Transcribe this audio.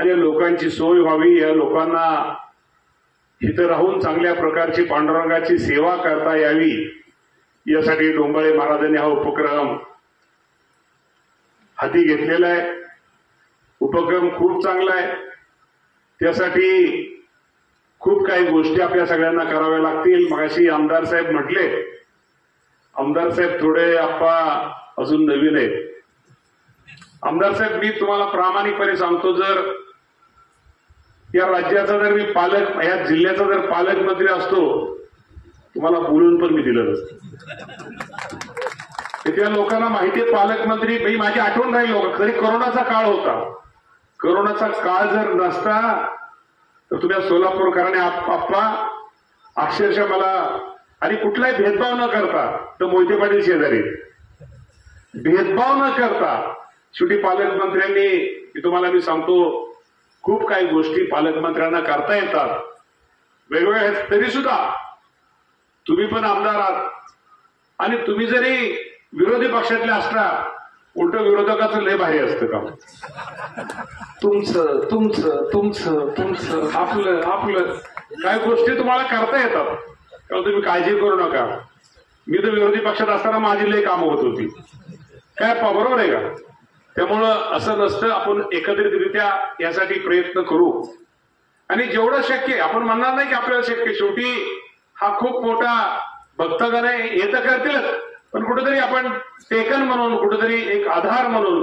आणि लोकांची सोय व्हावी, या लोकांना इथं राहून चांगल्या प्रकारची पांडुरंगाची सेवा करता यावी, यासाठी डोंबाळे महाराजांनी हा उपक्रम हाती घेतलेला आहे. उपक्रम खूप चांगला आहे. त्यासाठी खूप काही गोष्टी आपल्या सगळ्यांना कराव्या लागतील. मगाशी आमदार साहेब म्हटले, आमदार साहेब थोडे आप्पा अजून नवीन आहेत. आमदार साहेब, मी तुम्हाला प्रामाणिकपणे सांगतो, जर या राज्याचा जर मी पालक, या जिल्ह्याचा जर पालकमंत्री असतो, तुम्हाला बोलून पण मी दिलं नसतं. त्या लोकांना माहिती आहे पालकमंत्री, माझी आठवण राहील लोक, तरी कोरोनाचा काळ होता. कोरोनाचा काळ जर नसता तर तुम्ही सोलापूरकरांनी आप्पा अक्षरशः मला, आणि कुठलाही भेदभाव न करता, तर मोहिते पाटील शेजारी भेदभाव न करता शेवटी पालकमंत्र्यांनी, तुम्हाला मी सांगतो, खूप काही गोष्टी पालकमंत्र्यांना करता येतात वेगवेगळ्या. तरी सुद्धा तुम्ही पण आमदार आहात, आणि तुम्ही जरी विरोधी पक्षातले असता, उलट विरोधकाचं लय भारी असतं काम. तुमचं तुमचं तुमचं तुमचं आपलं आपलं काही गोष्टी तुम्हाला करता येतात, तेव्हा तुम्ही काळजी करू नका. मी तर विरोधी पक्षात असताना माझी लय कामं होत होती, काय बरोबर आहे का? त्यामुळं असं नसतं. आपण एकत्रितरित्या यासाठी प्रयत्न करू, आणि जेवढं शक्य, आपण म्हणणार नाही की आपल्याला शक्य, शेवटी हा खूप मोठा भक्तगण आहे, हे तर करतीलच, पण कुठेतरी आपण टेकन म्हणून, कुठेतरी एक आधार म्हणून